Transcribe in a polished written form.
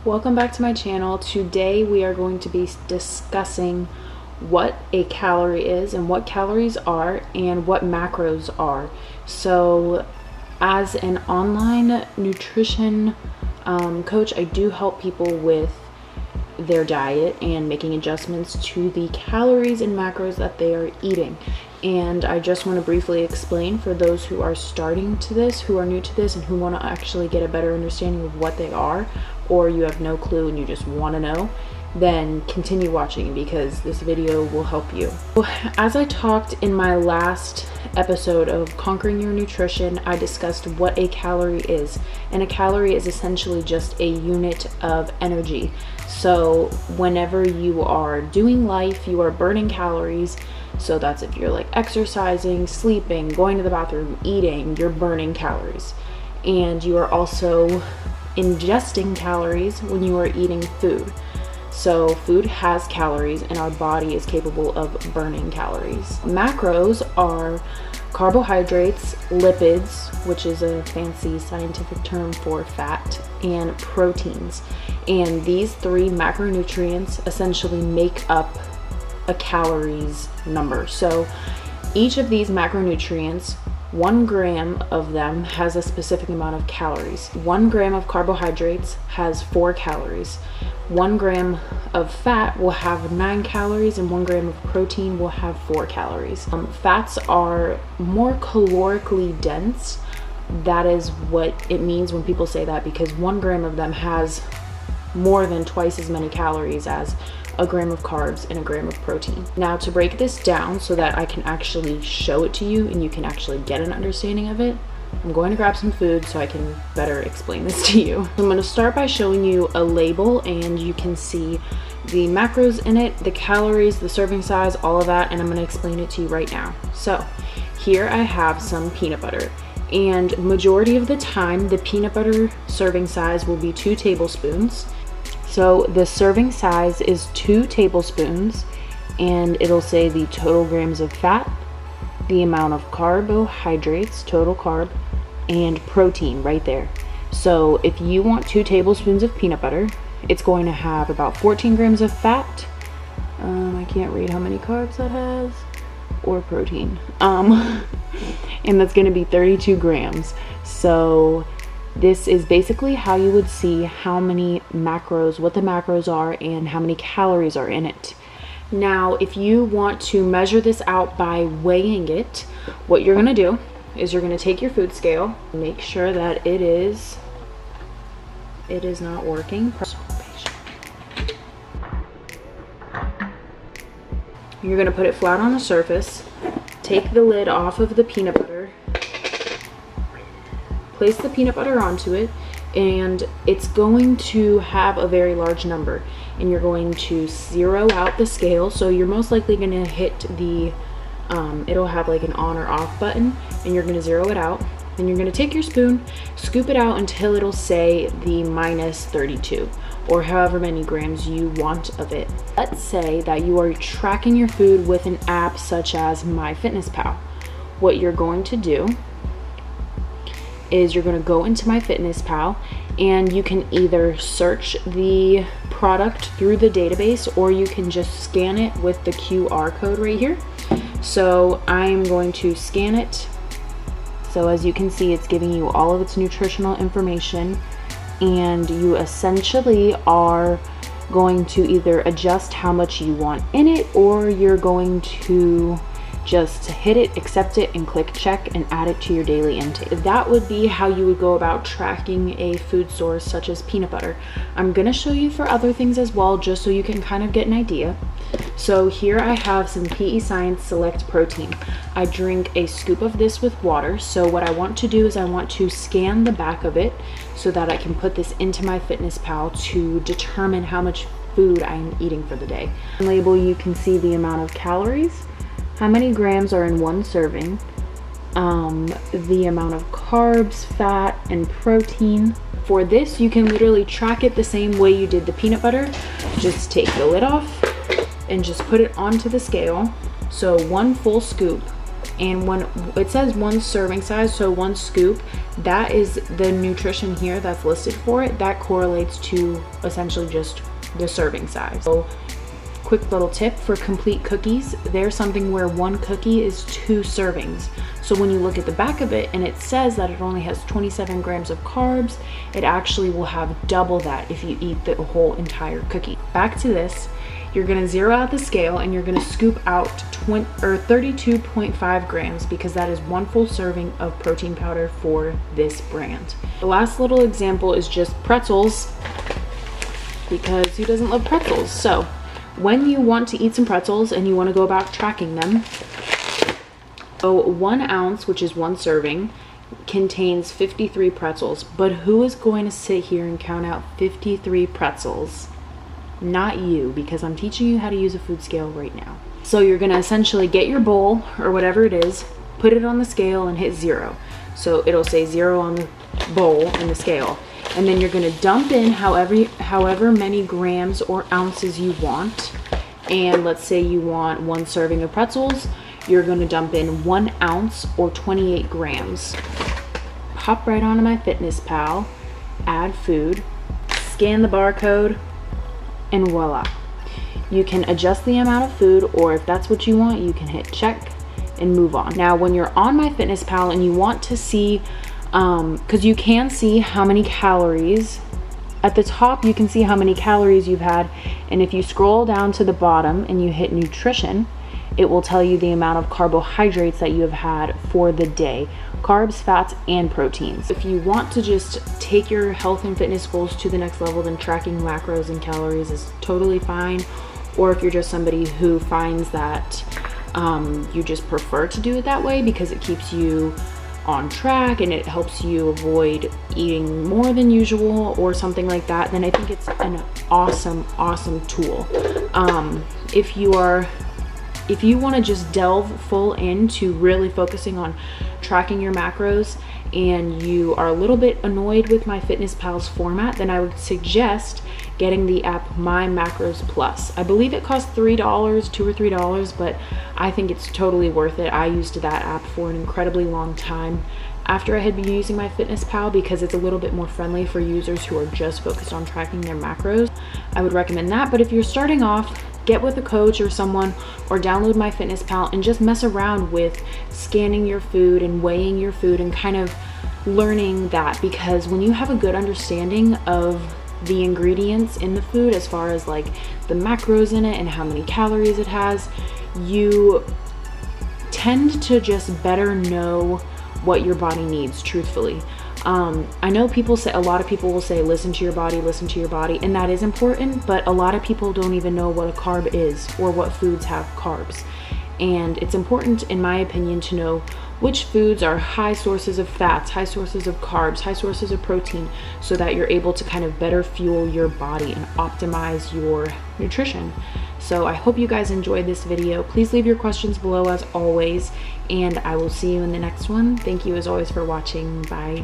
Welcome back to my channel. Today we are going to be discussing what a calorie is and what calories are and what macros are. So as an online nutrition coach, I do help people with their diet and making adjustments to the calories and macros that they are eating. And I just want to briefly explain for those who are starting to this, who are new to this, and who want to actually get a better understanding of what they are, or you have no clue and you just want to know, then continue watching because this video will help you. As I talked in my last episode of Conquering Your Nutrition, I discussed what a calorie is. And a calorie is essentially just a unit of energy. So whenever you are doing life, you are burning calories. So that's if you're like exercising, sleeping, going to the bathroom, eating, you're burning calories. And you are also ingesting calories when you are eating food. So food has calories and our body is capable of burning calories. Macros are carbohydrates, lipids, which is a fancy scientific term for fat, and proteins. And these three macronutrients essentially make up a calories number. So each of these macronutrients, 1 gram of them has a specific amount of calories. 1 gram of carbohydrates has 4 calories. 1 gram of fat will have 9 calories and 1 gram of protein will have 4 calories. Fats are more calorically dense. That is what it means when people say that, because 1 gram of them has more than twice as many calories as a gram of carbs and a gram of protein. Now, to break this down so that I can actually show it to you and you can actually get an understanding of it, I'm going to grab some food so I can better explain this to you. I'm going to start by showing you a label, and you can see the macros in it, the calories, the serving size, all of that, and I'm going to explain it to you right now. So here I have some peanut butter, and majority of the time the peanut butter serving size will be 2 tablespoons. So the serving size is 2 tablespoons, and it'll say the total grams of fat, the amount of carbohydrates, total carb, and protein right there. So if you want 2 tablespoons of peanut butter, it's going to have about 14 grams of fat. I can't read how many carbs that has, or protein. And that's going to be 32 grams. So this is basically how you would see how many macros, what the macros are, and how many calories are in it. Now, if you want to measure this out by weighing it, what you're going to do is you're going to take your food scale, make sure that it is not working. You're going to put it flat on the surface, take the lid off of the peanut butter, place the peanut butter onto it, and it's going to have a very large number, and you're going to zero out the scale. So you're most likely going to hit the it'll have like an on or off button, and you're going to zero it out. Then you're going to take your spoon, scoop it out until it'll say the minus 32 or however many grams you want of it. Let's say that you are tracking your food with an app such as MyFitnessPal. What you're going to do is you're going to go into MyFitnessPal, and you can either search the product through the database, or you can just scan it with the QR code right here. So I'm going to scan it. So as you can see, it's giving you all of its nutritional information, and you essentially are going to either adjust how much you want in it, or you're going to just hit it, accept it, and click check and add it to your daily intake. That would be how you would go about tracking a food source such as peanut butter. I'm going to show you for other things as well, just so you can kind of get an idea. So here I have some PE Science Select Protein. I drink a scoop of this with water. So what I want to do is I want to scan the back of it so that I can put this into MyFitnessPal to determine how much food I'm eating for the day. On the label, you can see the amount of calories, how many grams are in one serving, the amount of carbs, fat, and protein. For this, you can literally track it the same way you did the peanut butter. Just take the lid off and just put it onto the scale. So 1 full scoop, and when it says 1 serving size, so 1 scoop, that is the nutrition here that's listed for it. That correlates to essentially just the serving size. So quick little tip for complete cookies, there's something where one cookie is 2 servings. So when you look at the back of it and it says that it only has 27 grams of carbs, it actually will have double that if you eat the whole entire cookie. Back to this, you're gonna zero out the scale and you're gonna scoop out 32.5 grams because that is 1 full serving of protein powder for this brand. The last little example is just pretzels, because who doesn't love pretzels? So when you want to eat some pretzels and you want to go about tracking them, so 1 ounce, which is 1 serving, contains 53 pretzels. But who is going to sit here and count out 53 pretzels? Not you, because I'm teaching you how to use a food scale right now. So you're going to essentially get your bowl or whatever it is, put it on the scale and hit 0. So it'll say 0 on the bowl and the scale. And then you're going to dump in however many grams or ounces you want. And let's say you want 1 serving of pretzels, you're going to dump in 1 ounce or 28 grams. Hop right onto MyFitnessPal, add food, scan the barcode, and voila. You can adjust the amount of food, or if that's what you want, you can hit check and move on. Now when you're on MyFitnessPal and you want to see, because you can see how many calories, at the top you can see how many calories you've had, and if you scroll down to the bottom and you hit nutrition, it will tell you the amount of carbohydrates that you have had for the day, carbs, fats, and proteins. If you want to just take your health and fitness goals to the next level, then tracking macros and calories is totally fine. Or if you're just somebody who finds that you just prefer to do it that way because it keeps you on track and it helps you avoid eating more than usual or something like that, then I think it's an awesome tool. If you want to just delve full into really focusing on tracking your macros and you are a little bit annoyed with MyFitnessPal's format, then I would suggest getting the app MyMacros Plus. I believe it costs $3, $2 or $3, but I think it's totally worth it. I used that app for an incredibly long time after I had been using MyFitnessPal because it's a little bit more friendly for users who are just focused on tracking their macros. I would recommend that, but if you're starting off, get with a coach or someone, or download MyFitnessPal and just mess around with scanning your food and weighing your food and kind of learning that, because when you have a good understanding of the ingredients in the food as far as like the macros in it and how many calories it has, you tend to just better know what your body needs, truthfully. I know a lot of people will say, listen to your body, and that is important, but a lot of people don't even know what a carb is or what foods have carbs. And it's important, in my opinion, to know which foods are high sources of fats, high sources of carbs, high sources of protein, so that you're able to kind of better fuel your body and optimize your nutrition. So I hope you guys enjoyed this video. Please leave your questions below as always, and I will see you in the next one. Thank you as always for watching. Bye.